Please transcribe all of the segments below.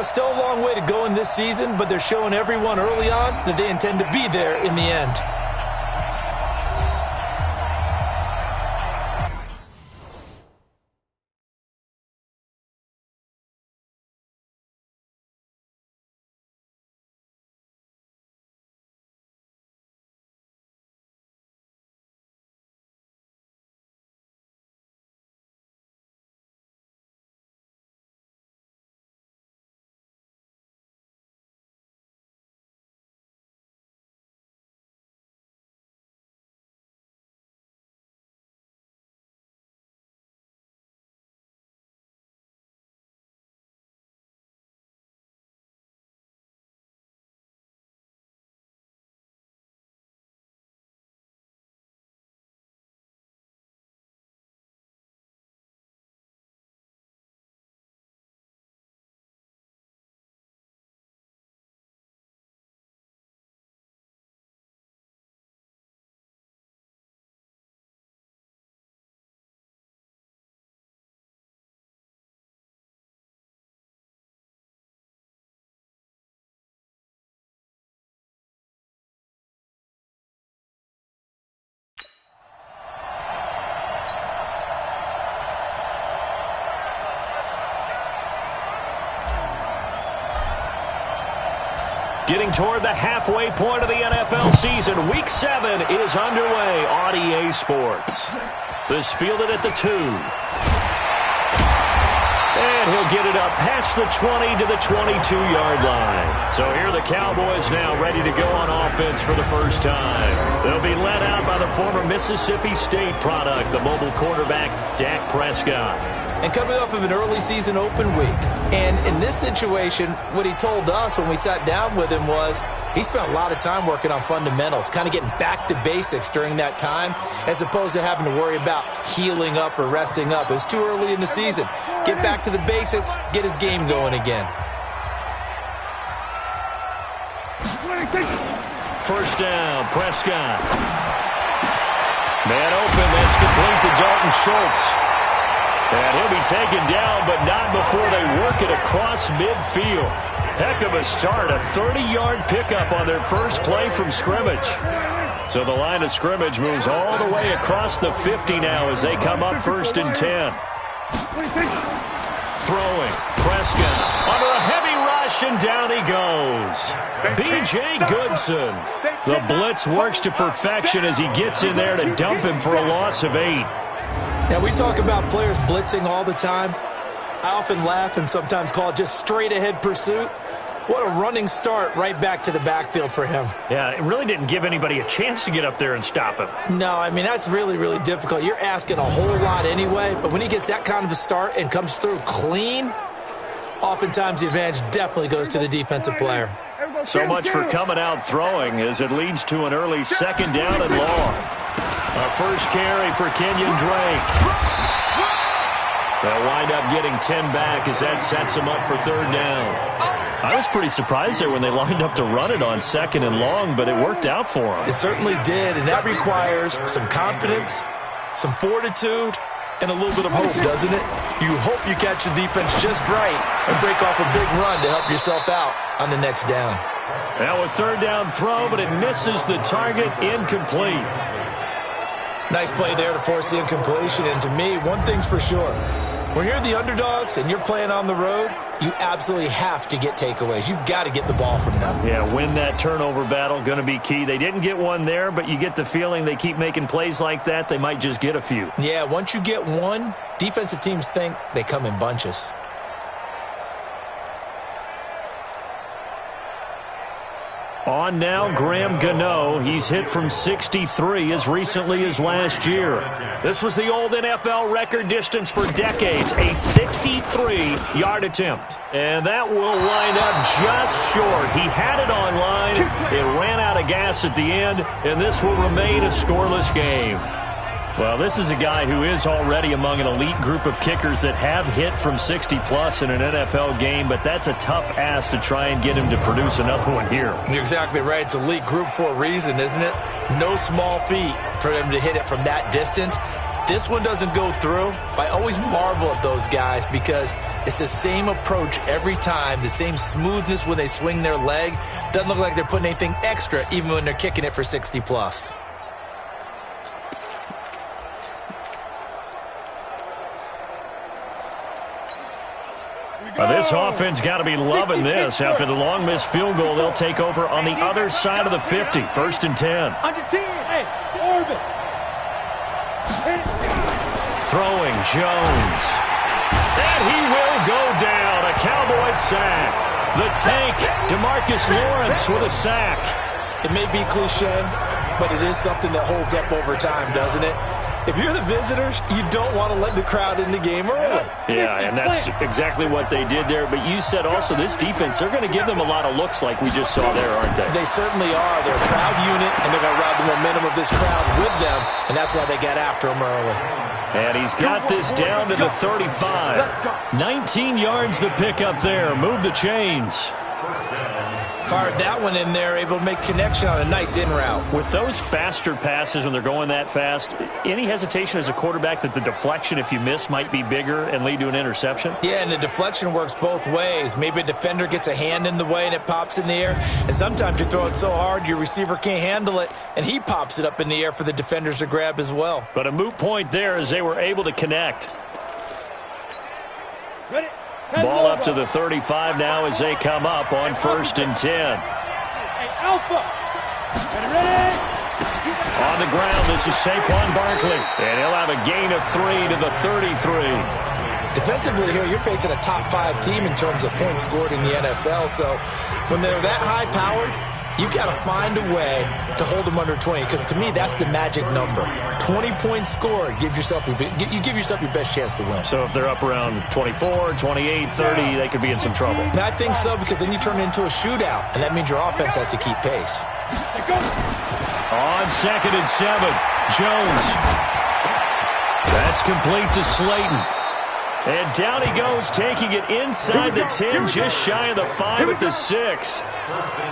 Yeah, still a long way to go in this season, but they're showing everyone early on that they intend to be there in the end. Getting toward the halfway point of the NFL season, Week 7 is underway on EA Sports. This fielded at the 2. And he'll get it up past the 20 to the 22-yard line. So here are the Cowboys now ready to go on offense for the first time. They'll be led out by the former Mississippi State product, the mobile quarterback, Dak Prescott. And coming off of an early season open week. And in this situation, what he told us when we sat down with him was he spent a lot of time working on fundamentals, kind of getting back to basics during that time, as opposed to having to worry about healing up or resting up. It was too early in the season. Get back to the basics, get his game going again. First down, Prescott. Man open, that's complete to Dalton Schultz. And he'll be taken down, but not before they work it across midfield. Heck of a start, a 30-yard pickup on their first play from scrimmage. So the line of scrimmage moves all the way across the 50 now as they come up 1st and 10. Throwing, Prescott under a heavy rush, and down he goes. B.J. Goodson. The blitz works to perfection as he gets in there to dump him for a loss of 8. Now, we talk about players blitzing all the time. I often laugh and sometimes call it just straight-ahead pursuit. What a running start right back to the backfield for him. Yeah, it really didn't give anybody a chance to get up there and stop him. No, I mean, that's really, really difficult. You're asking a whole lot anyway, but when he gets that kind of a start and comes through clean, oftentimes the advantage definitely goes to the defensive player. So much for coming out throwing as it leads to an early 2nd down and long. A first carry for Kenyon Drake. They'll wind up getting 10 back as that sets them up for 3rd down. I was pretty surprised there when they lined up to run it on 2nd and long, but it worked out for them. It certainly did, and that requires some confidence, some fortitude, and a little bit of hope, doesn't it? You hope you catch the defense just right and break off a big run to help yourself out on the next down. Now a 3rd down throw, but it misses the target, incomplete. Nice play there to force the incompletion, and to me, one thing's for sure. When you're the underdogs and you're playing on the road, you absolutely have to get takeaways. You've got to get the ball from them. Yeah, win that turnover battle, going to be key. They didn't get one there, but you get the feeling they keep making plays like that, they might just get a few. Yeah, once you get one, defensive teams think they come in bunches. On now, Graham Gano. He's hit from 63 as recently as last year. This was the old NFL record distance for decades, a 63-yard attempt. And that will wind up just short. He had it on line. It ran out of gas at the end, and this will remain a scoreless game. Well, this is a guy who is already among an elite group of kickers that have hit from 60-plus in an NFL game, but that's a tough ask to try and get him to produce another one here. You're exactly right. It's elite group for a reason, isn't it? No small feat for him to hit it from that distance. this one doesn't go through, I always marvel at those guys because it's the same approach every time, the same smoothness when they swing their leg. Doesn't look like they're putting anything extra even when they're kicking it for 60+. This offense got to be loving this. After the long missed field goal, they'll take over on the other side of the 50. 1st and 10. Throwing Jones. And he will go down. A Cowboys sack. The tank, DeMarcus Lawrence with a sack. It may be cliche, but it is something that holds up over time, doesn't it? If you're the visitors, you don't want to let the crowd in the game early. Yeah, and that's exactly what they did there. But you said also this defense, they're going to give them a lot of looks like we just saw there, aren't they? They certainly are. They're a proud unit, and they're going to ride the momentum of this crowd with them, and that's why they got after them early. And he's got this down to the 35. 19 yards the pick up there. Move the chains. Fired that one in there, able to make connection on a nice in route. With those faster passes when they're going that fast, any hesitation as a quarterback that the deflection, if you miss, might be bigger and lead to an interception? Yeah, and the deflection works both ways. Maybe a defender gets a hand in the way and it pops in the air. And sometimes you throw it so hard your receiver can't handle it, and he pops it up in the air for the defenders to grab as well. But a moot point there as they were able to connect. Ready? Ball up to the 35 now as they come up on 1st and 10. Alpha. Ready? On the ground, this is Saquon Barkley. And he'll have a gain of 3 to the 33. Defensively here, you're facing a top 5 team in terms of points scored in the NFL. So when they're that high-powered, you've got to find a way to hold them under 20, because to me, that's the magic number. 20 points scored, you give yourself your best chance to win. So if they're up around 24, 28, 30, they could be in some trouble. I think so, because then you turn it into a shootout, and that means your offense has to keep pace. On 2nd and 7, Jones. That's complete to Slayton. And down he goes, taking it inside the 10, just shy of the 5 at the 6.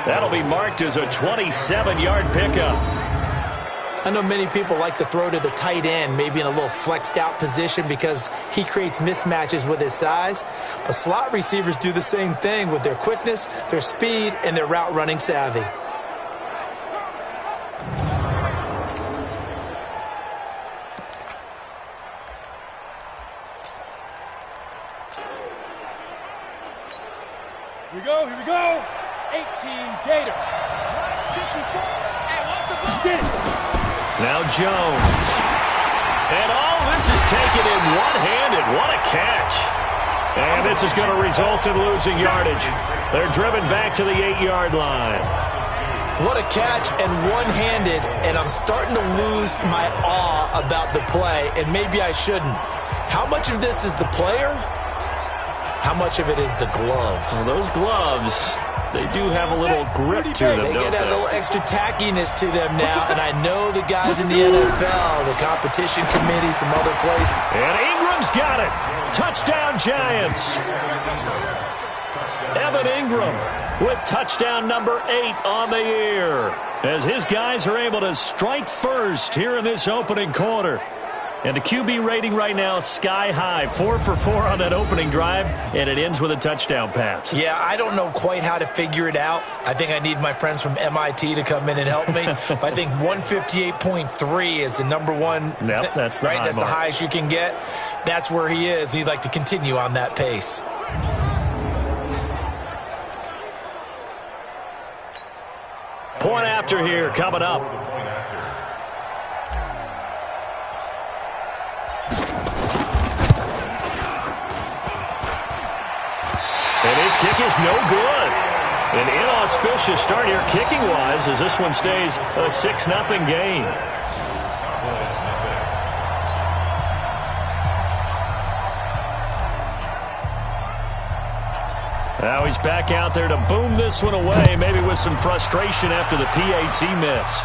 That'll be marked as a 27-yard pickup. I know many people like to throw to the tight end, maybe in a little flexed out position because he creates mismatches with his size. But slot receivers do the same thing with their quickness, their speed, and their route running savvy. Here we go. 18 Gator. Now Jones. And this is taken in one-handed. What a catch. And this is going to result in losing yardage. They're driven back to the 8-yard line. What a catch, and one-handed, and I'm starting to lose my awe about the play, and maybe I shouldn't. How much of this is the player? How much of it is the glove? Well, those gloves, they do have a little grip to them, they don't get a little extra tackiness to them now, and I know the guys in the NFL, the competition committee, some other place. And Ingram's got it. Touchdown, Giants. Evan Ingram with touchdown number 8 on the year, as his guys are able to strike first here in this opening quarter. And the QB rating right now, sky high. 4 for 4 on that opening drive, and it ends with a touchdown pass. Yeah, I don't know quite how to figure it out. I think I need my friends from MIT to come in and help me. But I think 158.3 is the number one. Yep, that's the right. That's the highest you can get. That's where he is. He'd like to continue on that pace. Point after here coming up. And his kick is no good. An inauspicious start here kicking-wise as this one stays a 6-0 game. Now he's back out there to boom this one away, maybe with some frustration after the PAT miss.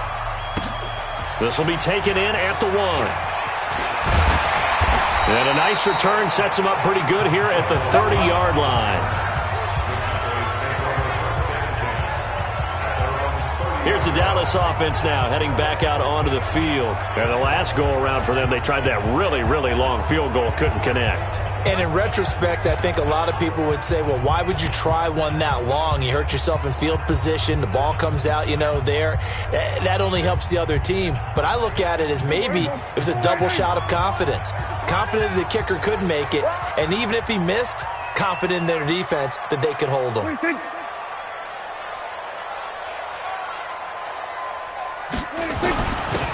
This will be taken in at the 1. And a nice return sets him up pretty good here at the 30-yard line. Here's the Dallas offense now heading back out onto the field. And the last go-around for them, they tried that really, really long field goal, couldn't connect. And in retrospect, I think a lot of people would say, well, why would you try one that long? You hurt yourself in field position. The ball comes out, there. That only helps the other team. But I look at it as maybe it was a double shot of confidence. Confident the kicker could make it. And even if he missed, confident in their defense that they could hold him.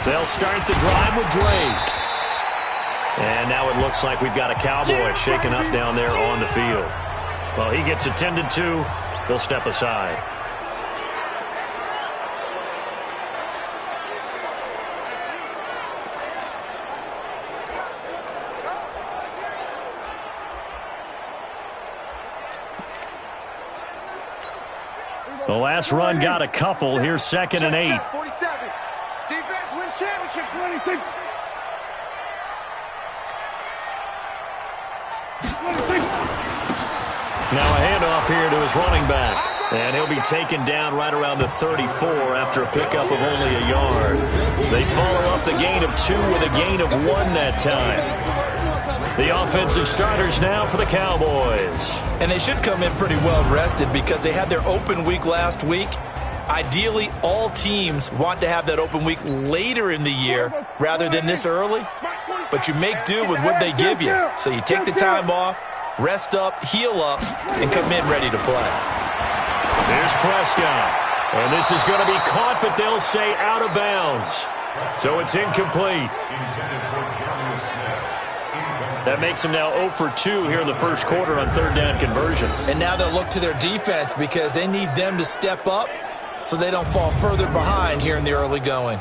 They'll start the drive with Drake. And now it looks like we've got a Cowboy shaken up down there on the field. Well, he gets attended to. He'll step aside. The last run got a couple. Here's 2nd and 8. 47. Defense wins championships. Anything. Now a handoff here to his running back. And he'll be taken down right around the 34 after a pickup of only a yard. They follow up the gain of 2 with a gain of 1 that time. The offensive starters now for the Cowboys. And they should come in pretty well rested because they had their open week last week. Ideally, all teams want to have that open week later in the year rather than this early. But you make do with what they give you. So you take the time off, rest up, heal up, and come in ready to play. There's Prescott. And this is going to be caught, but they'll say out of bounds. So it's incomplete. That makes them now 0 for 2 here in the first quarter on 3rd down conversions. And now they'll look to their defense because they need them to step up so they don't fall further behind here in the early going.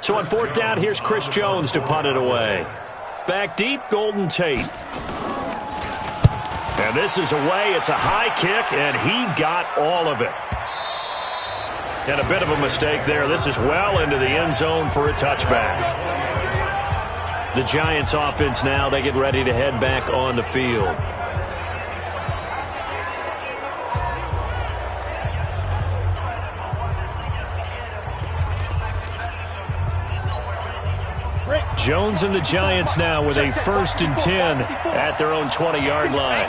So on 4th down, here's Chris Jones to punt it away. Back deep, Golden Tate. And this is away. It's a high kick, and he got all of it. And a bit of a mistake there. This is well into the end zone for a touchback. The Giants offense now, they get ready to head back on the field. Jones and the Giants now with a 1st and 10 at their own 20-yard line.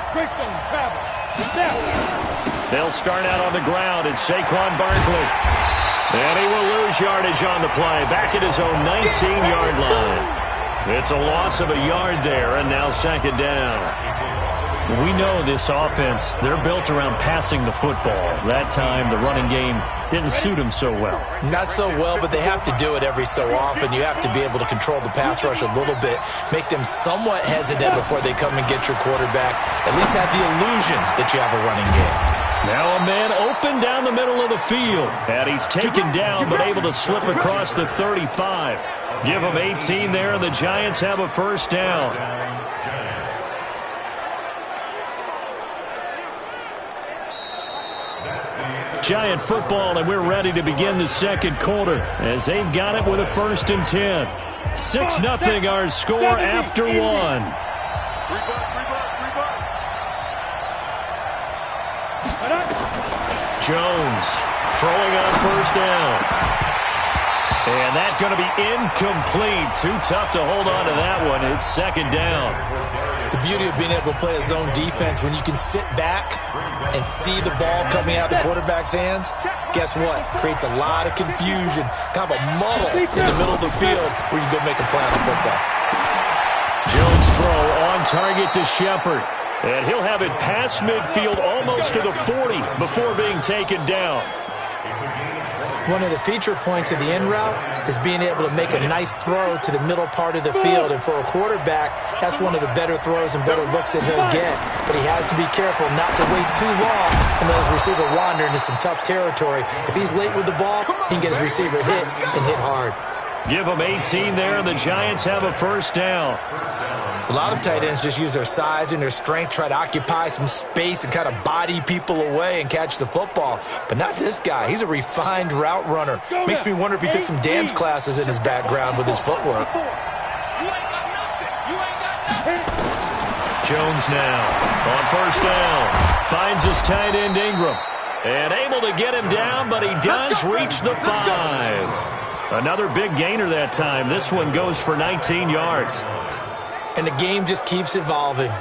They'll start out on the ground. It's Saquon Barkley. And he will lose yardage on the play. Back at his own 19-yard line. It's a loss of a yard there, and now 2nd down. We know this offense, they're built around passing the football. That time, the running game didn't suit them so well. Not so well, but they have to do it every so often. You have to be able to control the pass rush a little bit, make them somewhat hesitant before they come and get your quarterback. At least have the illusion that you have a running game. Now a man open down the middle of the field. And he's taken down, but able to slip across the 35. Give him 18 there, and the Giants have a 1st down. Giant football, and we're ready to begin the 2nd quarter as they've got it with a 1st and 10. 6-0 our score after 1. Jones throwing on 1st down. And that's going to be incomplete. Too tough to hold on to that one. It's 2nd down. The beauty of being able to play a zone defense, when you can sit back and see the ball coming out of the quarterback's hands, guess what? Creates a lot of confusion, kind of a muddle in the middle of the field where you go make a play on the football. Jones throw on target to Shepard. And he'll have it past midfield almost to the 40 before being taken down. One of the feature points of the in route is being able to make a nice throw to the middle part of the field. And for a quarterback, that's one of the better throws and better looks that he'll get. But he has to be careful not to wait too long and let his receiver wander into some tough territory. If he's late with the ball, he can get his receiver hit and hit hard. Give him 18 there, and the Giants have a 1st down. A lot of tight ends just use their size and their strength, try to occupy some space and kind of body people away and catch the football. But not this guy. He's a refined route runner. Makes me wonder if he took some dance classes in his background with his footwork. Jones now on 1st down. Finds his tight end Ingram. And able to get him down, but he does reach the 5. Another big gainer that time. This one goes for 19 yards. And the game just keeps evolving.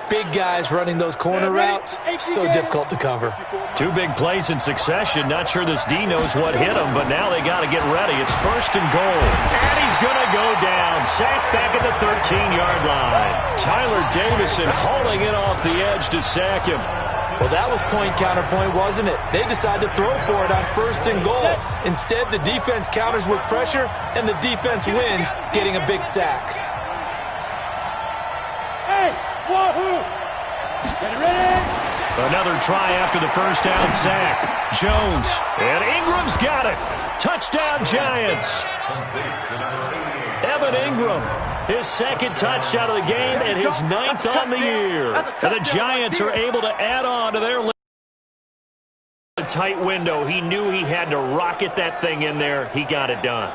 Big guys running those corner routes, so difficult to cover. 2 big plays in succession. Not sure this D knows what hit him, but now they got to get ready. It's 1st and goal. And he's going to go down. Sacked back at the 13-yard line. Tyler Davison hauling it off the edge to sack him. Well, that was point-counterpoint, wasn't it? They decided to throw for it on 1st and goal. Instead, the defense counters with pressure, and the defense wins, getting a big sack. Hey, wahoo! Get ready! Another try after the 1st down sack. Jones, and Ingram's got it. Touchdown, Giants. Evan Ingram, his 2nd touchdown of the game and his 9th on the year. And the Giants are able to add on to their tight window. He knew he had to rocket that thing in there. He got it done.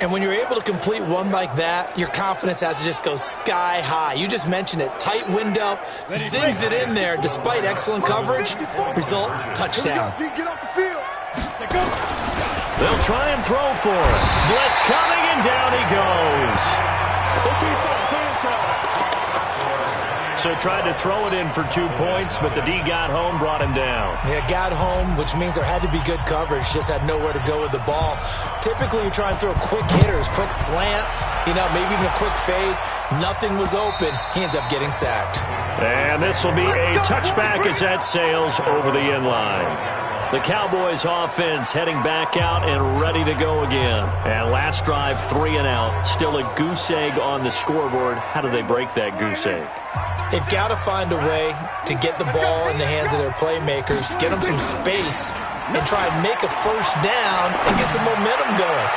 And when you're able to complete one like that, your confidence has to just go sky high. You just mentioned it. Tight window, zings it in there despite excellent coverage. Result, touchdown. Get off the field. They'll try and throw for it. Blitz coming, and down he goes. So tried to throw it in for 2 points, but the D got home, brought him down. Yeah, got home, which means there had to be good coverage. Just had nowhere to go with the ball. Typically, you try and throw quick hitters, quick slants, maybe even a quick fade. Nothing was open. He ends up getting sacked. And this will be a touchback as that sails over the end line. The Cowboys offense heading back out and ready to go again. And last drive, 3 and out. Still a goose egg on the scoreboard. How do they break that goose egg? They've got to find a way to get the ball in the hands of their playmakers, get them some space, and try and make a 1st down and get some momentum going.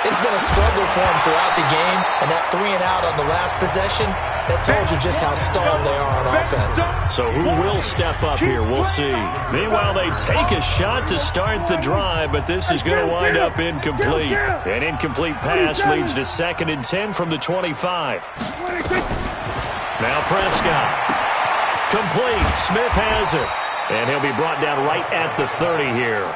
It's been a struggle for them throughout the game, and that 3 and out on the last possession, that told you just how stalled they are on offense. So who will step up here? We'll see. Meanwhile, they take a shot to start the drive, but this is going to wind up incomplete. An incomplete pass leads to 2nd and 10 from the 25. Now Prescott. Complete. Smith has it. And he'll be brought down right at the 30 here.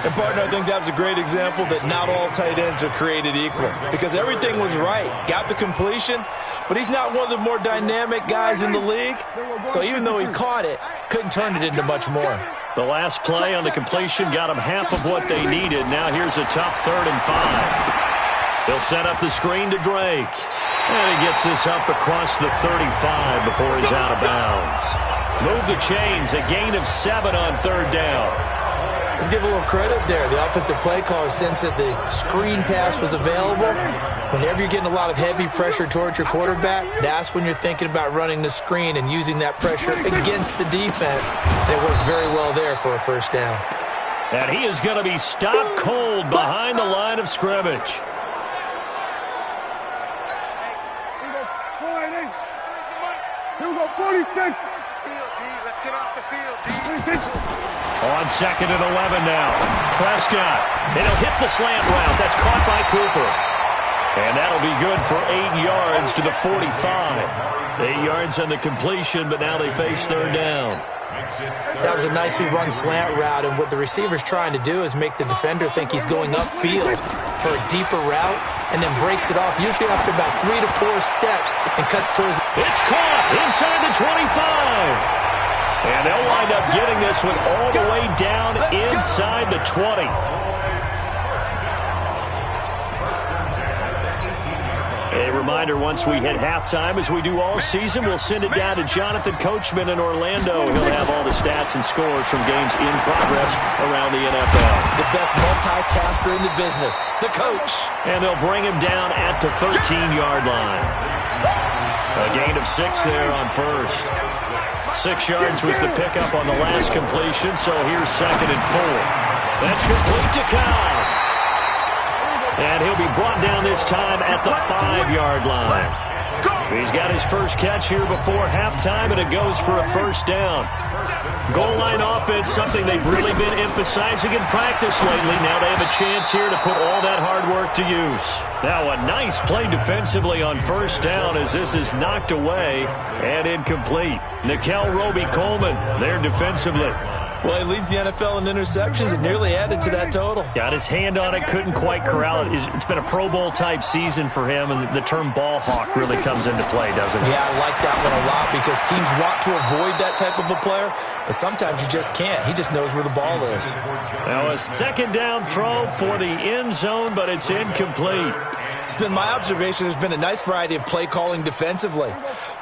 And, partner, I think that was a great example that not all tight ends are created equal, because everything was right. Got the completion, but he's not one of the more dynamic guys in the league. So even though he caught it, couldn't turn it into much more. The last play on the completion got him half of what they needed. Now here's a tough 3rd and 5. They'll set up the screen to Drake. And he gets this up across the 35 before he's out of bounds. Move the chains, a gain of 7 on 3rd down. Let's give a little credit there. The offensive play caller, since that the screen pass was available, whenever you're getting a lot of heavy pressure towards your quarterback, that's when you're thinking about running the screen and using that pressure against the defense. And it worked very well there for a 1st down. And he is going to be stopped cold behind the line of scrimmage. Here we go, 46. Let's get off the field, On 2nd and 11 now. Prescott. And he'll hit the slant route. That's caught by Cooper. And that'll be good for 8 yards to the 45. 8 yards on the completion, but now they face 3rd down. That was a nicely run slant route, and what the receiver's trying to do is make the defender think he's going upfield for a deeper route, and then breaks it off, usually after about 3 to 4 steps, and cuts towards. It's caught inside the 25. And they'll wind up getting this one all the way down inside the 20. A reminder, once we hit halftime, as we do all season, we'll send it down to Jonathan Coachman in Orlando. He'll have all the stats and scores from games in progress around the NFL. The best multitasker in the business, the coach. And they'll bring him down at the 13-yard line. A gain of 6 there on 1st. 6 yards was the pickup on the last completion, so here's 2nd and 4. That's complete to Cobb. And he'll be brought down this time at the 5-yard line. He's got his first catch here before halftime, and it goes for a first down. Goal line offense, something they've really been emphasizing in practice lately. Now they have a chance here to put all that hard work to use. Now a nice play defensively on first down as this is knocked away and incomplete. Nikel Roby-Coleman there defensively. Well, he leads the NFL in interceptions and nearly added to that total. Got his hand on it, couldn't quite corral it. It's been a Pro Bowl-type season for him, and the term ball hawk really comes into play, doesn't it? Yeah, I like that one a lot because teams want to avoid that type of a player, but sometimes you just can't. He just knows where the ball is. Now a second down throw for the end zone, but it's incomplete. It's been my observation there's been a nice variety of play calling defensively.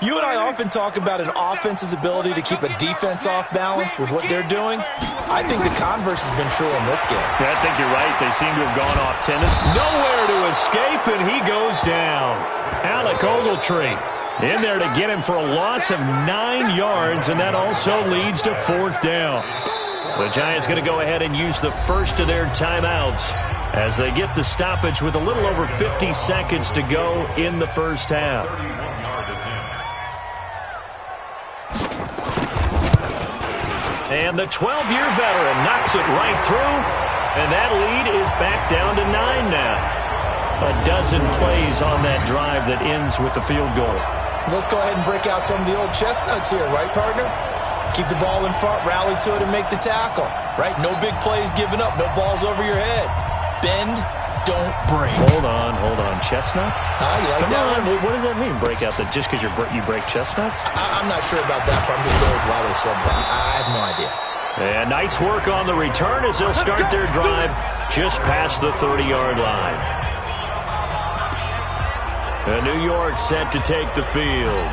You and I often talk about an offense's ability to keep a defense off balance with what they're doing. I think the converse has been true in this game. Yeah, I think you're right. They seem to have gone off tendon. Nowhere to escape, and he goes down. Alec Ogletree in there to get him for a loss of 9 yards, and that also leads to fourth down. The Giants going to go ahead and use the first of their timeouts as they get the stoppage with a little over 50 seconds to go in the first half. And the 12-year veteran knocks it right through, and that lead is back down to 9 now. A dozen plays on that drive that ends with the field goal. Let's go ahead and break out some of the old chestnuts here, right, partner? Keep the ball in front, rally to it, and make the tackle, right? No big plays given up, no balls over your head. Bend, don't break. Hold on. Chestnuts? You like that one? What does that mean, break out? Just because you break chestnuts? I'm not sure about that, but I'm just going why they said that. I have no idea. And nice work on the return as they'll start their drive just past the 30-yard line. New York set to take the field.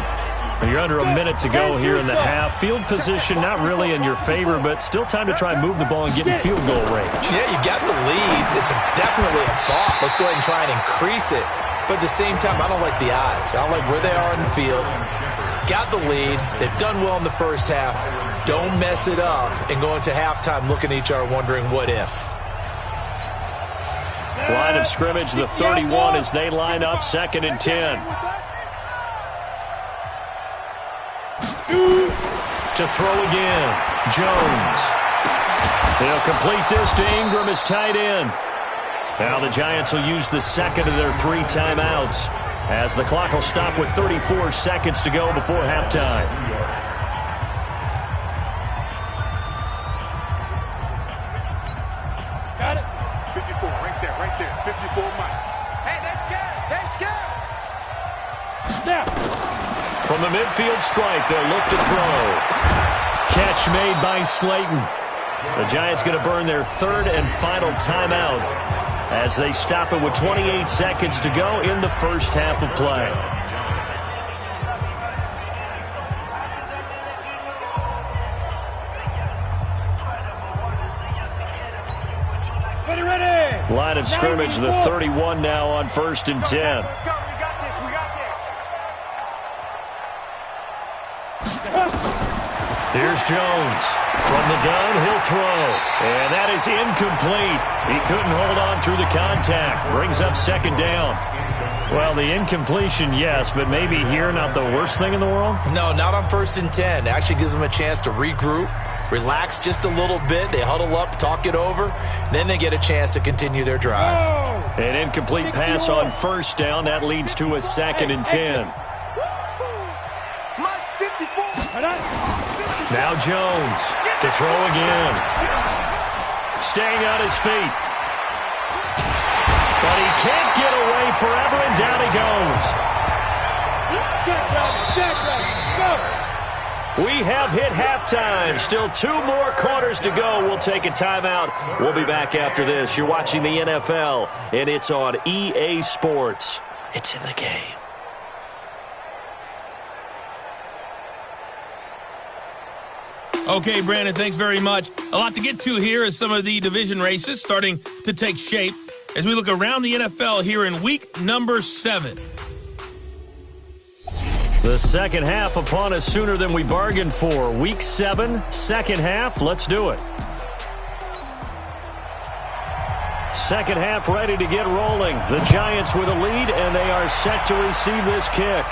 You're under a minute to go here in the half. Field position not really in your favor, but still time to try and move the ball and get in field goal range. Yeah, you got the lead. It's definitely a thought. Let's go ahead and try and increase it. But at the same time, I don't like the odds. I don't like where they are in the field. Got the lead. They've done well in the first half. Don't mess it up and go into halftime looking at each other wondering what if. Line of scrimmage, the 31 as they line up, 2nd and 10. To throw again, Jones. They'll complete this to Ingram as tight end. Now the Giants will use the second of their 3 timeouts as the clock will stop with 34 seconds to go before halftime. Got it. 54, right there. 54 Mike. Hey, they're scared. Snap. From the midfield strike, they'll look to throw. Catch made by Slayton. The Giants going to burn their 3rd and final timeout as they stop it with 28 seconds to go in the first half of play. Ready. Line of scrimmage, the 31 now on 1st and 10. Here's Jones. From the gun, he'll throw. And that is incomplete. He couldn't hold on through the contact. Brings up 2nd down. Well, the incompletion, yes, but maybe here not the worst thing in the world? No, not on 1st and 10. It actually gives them a chance to regroup, relax just a little bit. They huddle up, talk it over. Then they get a chance to continue their drive. An incomplete pass on 1st down. That leads to a 2nd and 10. Now Jones to throw again. Staying on his feet. But he can't get away forever, and down he goes. We have hit halftime. Still 2 more quarters to go. We'll take a timeout. We'll be back after this. You're watching the NFL, and it's on EA Sports. It's in the game. Okay, Brandon, thanks very much. A lot to get to here as some of the division races starting to take shape as we look around the NFL here in week number 7. The second half upon us sooner than we bargained for. Week 7, second half. Let's do it. Second half ready to get rolling. The Giants with a lead, and they are set to receive this kick.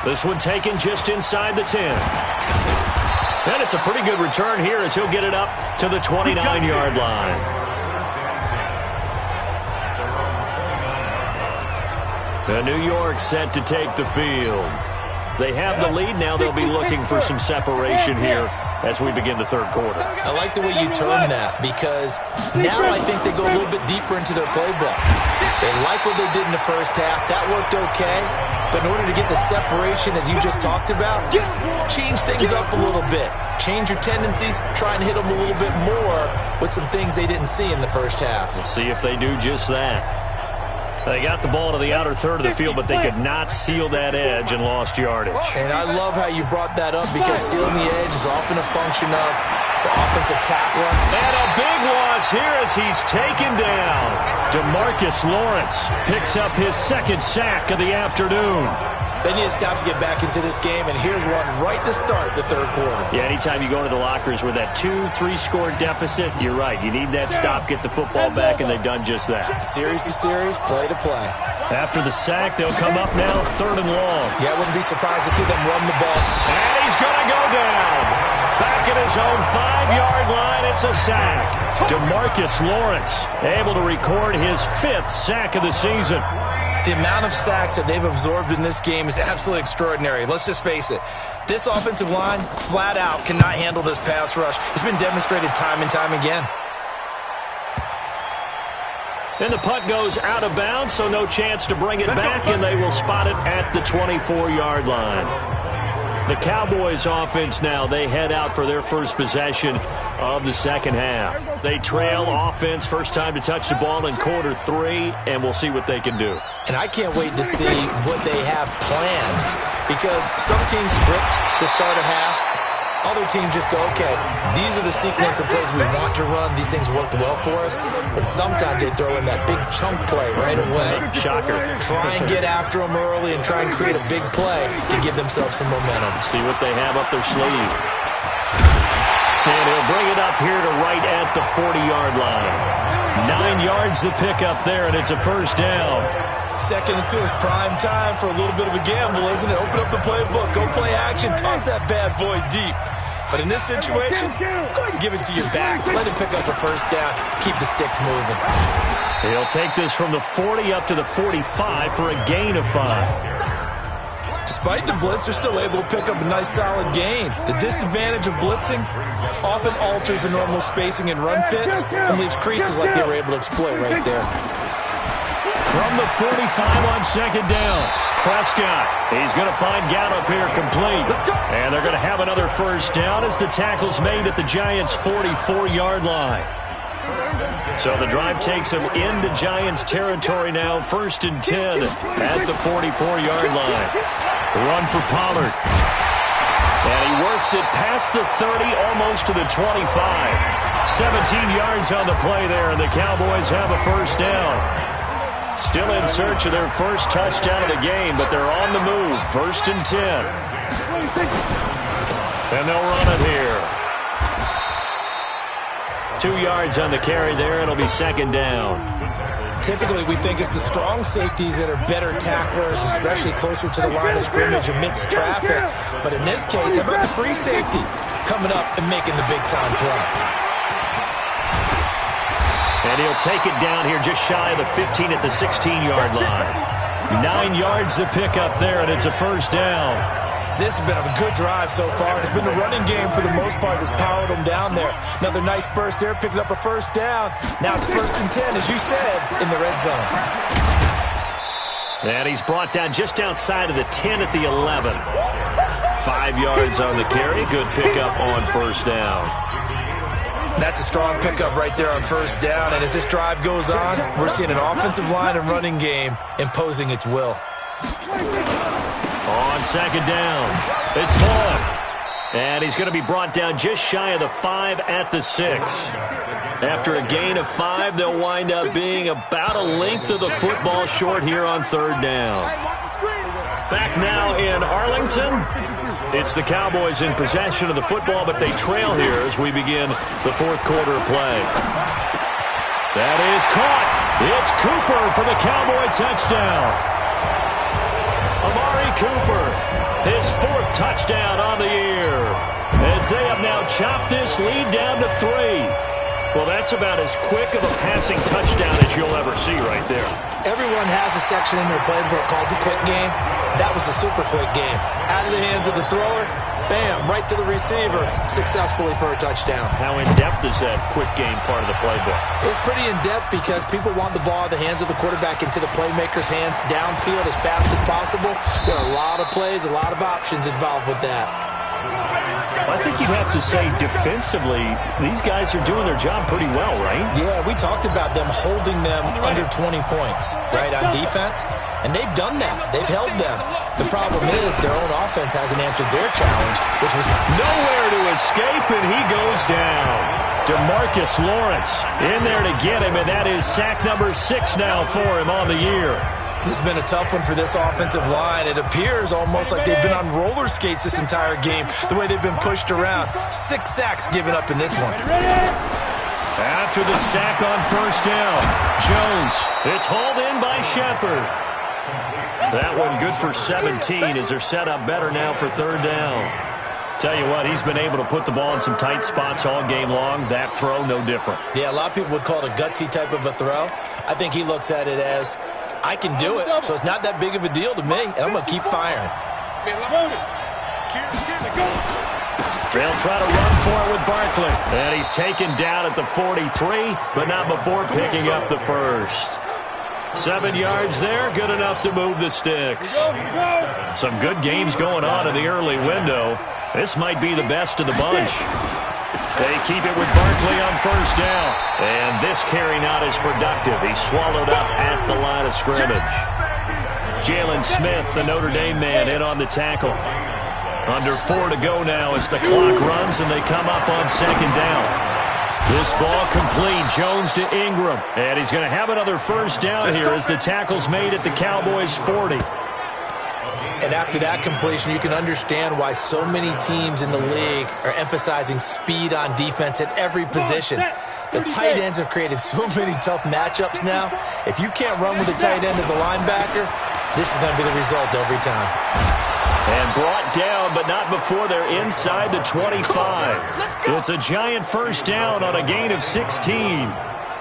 This one taken just inside the 10. And it's a pretty good return here as he'll get it up to the 29-yard line. The New York set to take the field. They have the lead now. They'll be looking for some separation here as we begin the third quarter. I like the way you term that because now I think they go a little bit deeper into their playbook. They like what they did in the first half. That worked okay. But in order to get the separation that you just talked about, change things up a little bit. Change your tendencies. Try and hit them a little bit more with some things they didn't see in the first half. We'll see if they do just that. They got the ball to the outer third of the field, but they could not seal that edge and lost yardage. And I love how you brought that up because sealing the edge is often a function of the offensive tackler. And a big loss here as he's taken down. DeMarcus Lawrence picks up his second sack of the afternoon. They need to stop to get back into this game, and here's one right to start the third quarter. Yeah, anytime you go into the lockers with that 2-3 score deficit, you're right. You need that stop, get the football back, and they've done just that. Series to series, play to play. After the sack, they'll come up now third and long. Yeah, I wouldn't be surprised to see them run the ball. And he's going to go down. Back at his own 5-yard line, it's a sack. DeMarcus Lawrence able to record his 5th sack of the season. The amount of sacks that they've absorbed in this game is absolutely extraordinary. Let's just face it. This offensive line, flat out, cannot handle this pass rush. It's been demonstrated time and time again. And the punt goes out of bounds, so no chance to bring it back, and they will spot it at the 24-yard line. The Cowboys offense now, they head out for their first possession of the second half. They trail offense, first time to touch the ball in quarter 3, and we'll see what they can do. And I can't wait to see what they have planned because some teams script to start a half. Other teams just go, okay, these are the sequence of plays we want to run. These things worked well for us. And sometimes they throw in that big chunk play right away. Shocker. Try and get after them early and try and create a big play to give themselves some momentum. See what they have up their sleeve. And he'll bring it up here to right at the 40-yard line. 9 yards to pick up there, and it's a first down. Second and 2 is prime time for a little bit of a gamble, isn't it? Open up the playbook, go play action, toss that bad boy deep. But in this situation, go ahead and give it to your back. Let him pick up a first down. Keep the sticks moving. He'll take this from the 40 up to the 45 for a gain of 5. Despite the blitz, they're still able to pick up a nice solid gain. The disadvantage of blitzing often alters the normal spacing and run fits and leaves creases like they were able to exploit right there. From the 45 on second down, Prescott. He's going to find Gallup here complete. And they're going to have another first down as the tackle's made at the Giants' 44-yard line. So the drive takes them into Giants territory now, 1st and 10 at the 44-yard line. Run for Pollard. And he works it past the 30, almost to the 25. 17 yards on the play there, and the Cowboys have a first down. Still in search of their first touchdown of the game, but they're on the move. 1st and 10. And they'll run it here. 2 yards on the carry there. It'll be second down. Typically, we think it's the strong safeties that are better tacklers, especially closer to the line of scrimmage amidst traffic. But in this case, how about the free safety coming up and making the big-time play? And he'll take it down here just shy of the 15 at the 16-yard line. 9 yards to pick up there, and it's a first down. This has been a good drive so far. It's been the running game for the most part that's powered them down there. Another nice burst there, picking up a first down. Now it's 1st and 10, as you said, in the red zone. And he's brought down just outside of the 10 at the 11. 5 yards on the carry. Good pickup on first down. That's a strong pickup right there on first down. And as this drive goes on, we're seeing an offensive line and running game imposing its will. On second down, it's Hall. And he's going to be brought down just shy of the 5 at the 6. After a gain of 5, they'll wind up being about a length of the football short here on third down. Back now in Arlington. It's the Cowboys in possession of the football, but they trail here as we begin the fourth quarter play. That is caught. It's Cooper for the Cowboy touchdown. Amari Cooper his 4th touchdown on the year, as they have now chopped this lead down to 3. Well, that's about as quick of a passing touchdown as you'll ever see right there. Everyone has a section in their playbook called the quick game. That was a super quick game. Out of the hands of the thrower, bam, right to the receiver, successfully for a touchdown. How in-depth is that quick game part of the playbook? It's pretty in-depth because people want the ball in the hands of the quarterback into the playmaker's hands downfield as fast as possible. There are a lot of plays, a lot of options involved with that. I think you'd have to say defensively, these guys are doing their job pretty well, right? Yeah, we talked about them holding them under 20 points, right, on defense, and they've done that. They've held them. The problem is their own offense hasn't answered their challenge, which was nowhere to escape, and he goes down. DeMarcus Lawrence in there to get him, and that is sack number 6 now for him on the year. This has been a tough one for this offensive line. It appears almost like they've been on roller skates this entire game, the way they've been pushed around. 6 sacks given up in this one. After the sack on 1st down, Jones, it's hauled in by Shepard. That one good for 17 as they're set up better now for 3rd down. Tell you what, he's been able to put the ball in some tight spots all game long. That throw, no different. Yeah, a lot of people would call it a gutsy type of a throw. I think he looks at it as, I can do it, so it's not that big of a deal to me, and I'm going to keep firing. They'll try to run for it with Barkley. And he's taken down at the 43, but not before picking up the 1st. 7 yards there, good enough to move the sticks. Some good games going on in the early window. This might be the best of the bunch. They keep it with Barkley on 1st down. And this carry not as productive. He's swallowed up at the line of scrimmage. Jalen Smith, the Notre Dame man, in on the tackle. Under 4 to go now as the clock runs and they come up on 2nd down. This ball complete. Jones to Ingram. And he's going to have another 1st down here as the tackle's made at the Cowboys' 40. And after that completion, you can understand why so many teams in the league are emphasizing speed on defense at every position. The tight ends have created so many tough matchups now. If you can't run with a tight end as a linebacker, this is going to be the result every time. And brought down, but not before they're inside the 25. It's a giant 1st down on a gain of 16.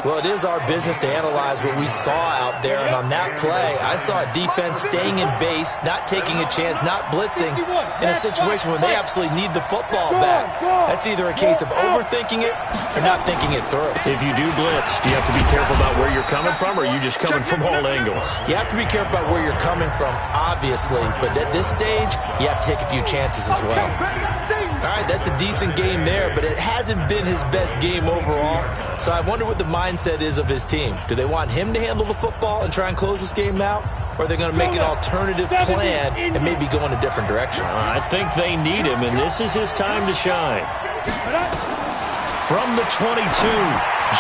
Well, it is our business to analyze what we saw out there, and on that play, I saw a defense staying in base, not taking a chance, not blitzing, in a situation when they absolutely need the football back. That's either a case of overthinking it or not thinking it through. If you do blitz, do you have to be careful about where you're coming from, or are you just coming from all angles? You have to be careful about where you're coming from, obviously, but at this stage, you have to take a few chances as well. All right, that's a decent game there, but it hasn't been his best game overall. So I wonder what the mindset is of his team. Do they want him to handle the football and try and close this game out? Or are they going to make an alternative plan and maybe go in a different direction? I think they need him, and this is his time to shine. From the 22,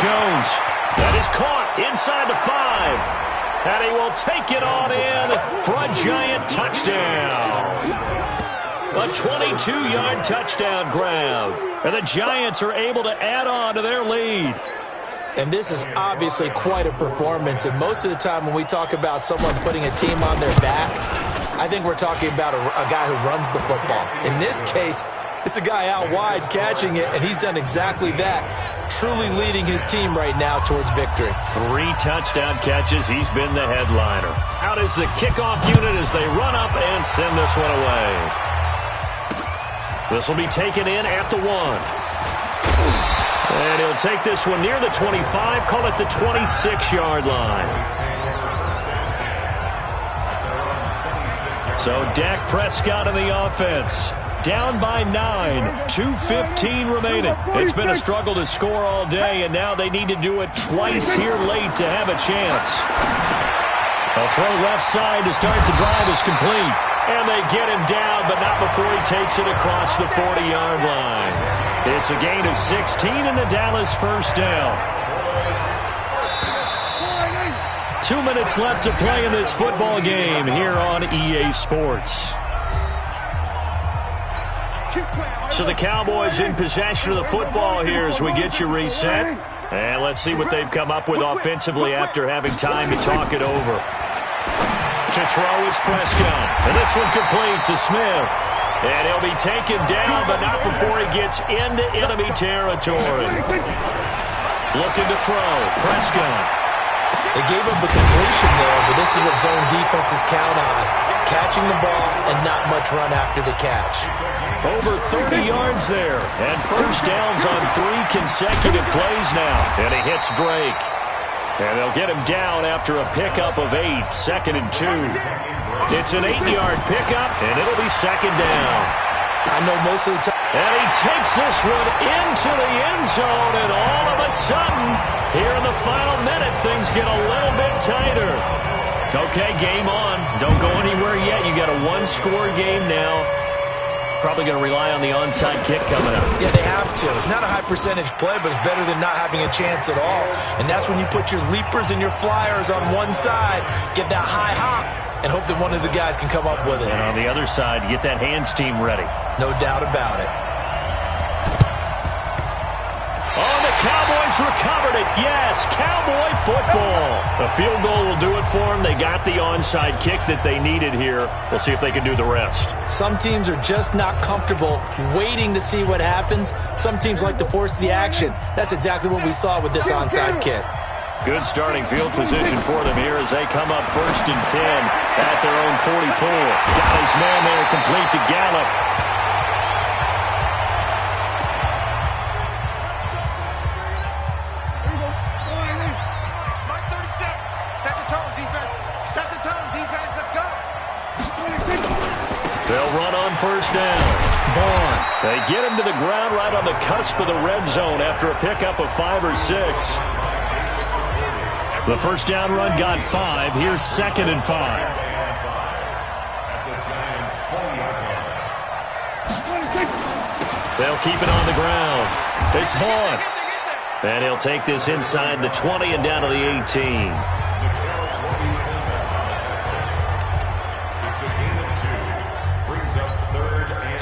Jones. That is caught inside the 5. And he will take it on in for a giant touchdown. A 22-yard touchdown grab. And the Giants are able to add on to their lead. And this is obviously quite a performance. And most of the time when we talk about someone putting a team on their back, I think we're talking about a guy who runs the football. In this case, it's a guy out wide catching it, and he's done exactly that. Truly leading his team right now towards victory. 3 touchdown catches. He's been the headliner. Out is the kickoff unit as they run up and send this one away. This will be taken in at the 1. And he'll take this one near the 25, call it the 26-yard line. So Dak Prescott in the offense. Down by 9, 2:15 remaining. It's been a struggle to score all day, and now they need to do it twice here late to have a chance. A throw left side to start the drive is complete. And they get him down, but not before he takes it across the 40-yard line. It's a gain of 16 and the Dallas 1st down. 2 minutes left to play in this football game here on EA Sports. So the Cowboys in possession of the football here as we get you reset. And let's see what they've come up with offensively after having time to talk it over. To throw is Prescott. And this one complete to Smith. And he'll be taken down, but not before he gets into enemy territory. Looking to throw. Prescott. They gave up the completion there, but this is what zone defenses count on. Catching the ball and not much run after the catch. Over 30 yards there. And first downs on 3 consecutive plays now. And he hits Drake. And they'll get him down after a pickup of 8, 2nd and 2. It's an 8-yard pickup, and it'll be 2nd down. I know most of the time. And he takes this one into the end zone, and all of a sudden, here in the final minute, things get a little bit tighter. Okay, game on. Don't go anywhere yet. You got a 1-score game now. Probably going to rely on the onside kick coming up. Yeah, they have to. It's not a high percentage play, but it's better than not having a chance at all. And that's when you put your leapers and your flyers on one side, get that high hop, and hope that one of the guys can come up with it. And on the other side, get that hands team ready. No doubt about it. Oh, the Cowboys recovered it. Yes, Cowboy football. A field goal will do it for them. They got the onside kick that they needed here. We'll see if they can do the rest. Some teams are just not comfortable waiting to see what happens. Some teams like to force the action. That's exactly what we saw with this onside kick. Good starting field position for them here as they come up 1st and 10 at their own 44. Got his man there complete to Gallup. They'll run on 1st down. Vaughn. They get him to the ground right on the cusp of the red zone after a pickup of 5 or 6. The 1st down run got 5. Here's 2nd and 5. They'll keep it on the ground. It's Vaughn. And he'll take this inside the 20 and down to the 18.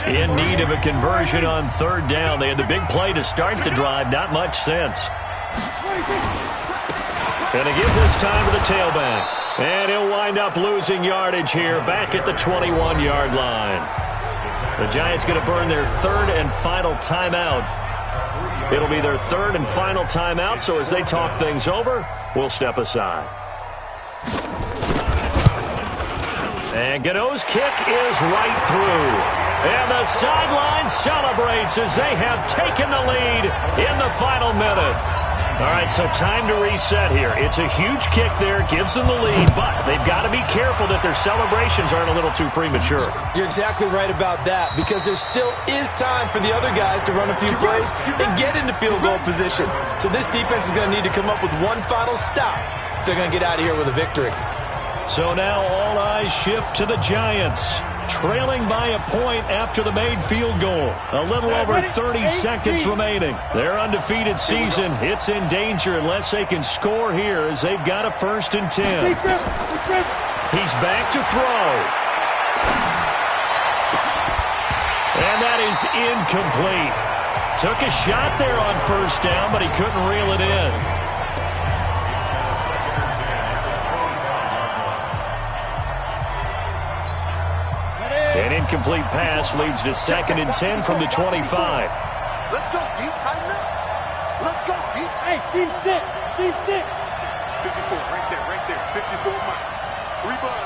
In need of a conversion on 3rd down. They had the big play to start the drive. Not much sense. Going to give this time to the tailback. And he'll wind up losing yardage here back at the 21-yard line. The Giants going to burn their 3rd and final timeout. It'll be their 3rd and final timeout, so as they talk things over, we'll step aside. And Gano's kick is right through. And the sideline celebrates as they have taken the lead in the final minute. All right, so time to reset here. It's a huge kick there, gives them the lead, but they've got to be careful that their celebrations aren't a little too premature. You're exactly right about that, because there still is time for the other guys to run a few plays and get into field goal position. So this defense is going to need to come up with one final stop if they're going to get out of here with a victory. So now all eyes shift to the Giants, trailing by a point after the made field goal. A little over 30 seconds remaining. Their undefeated season, it's in danger unless they can score here as they've got a 1st and 10. He's back to throw. And that is incomplete. Took a shot there on 1st down, but he couldn't reel it in. An incomplete pass leads to 2nd and 10 from the 25. Let's go deep, tighten up. Let's go deep. Hey, team 6, team 6. 54, right there, 54, Mike. 3 bud.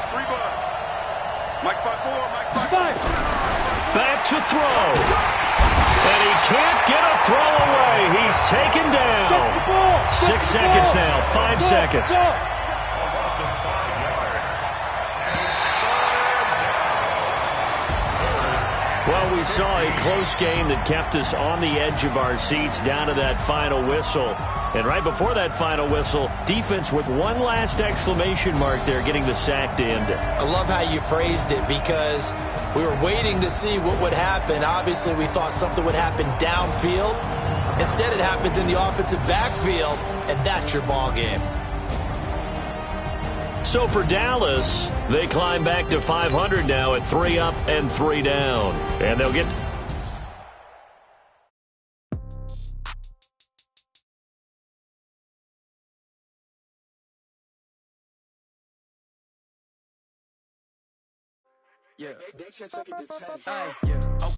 Mike 5-4, Mike 5-5. Back to throw. And he can't get a throw away. He's taken down. 6 seconds now, 5 seconds. Well, we saw a close game that kept us on the edge of our seats down to that final whistle. And right before that final whistle, defense with one last exclamation mark there, getting the sack to end it. I love how you phrased it, because we were waiting to see what would happen. Obviously, we thought something would happen downfield. Instead, it happens in the offensive backfield, and that's your ball game. So for Dallas, they climb back to 500 now at 3 up and 3 down. And they'll get Yeah. They can take it to 10. Hey, yeah.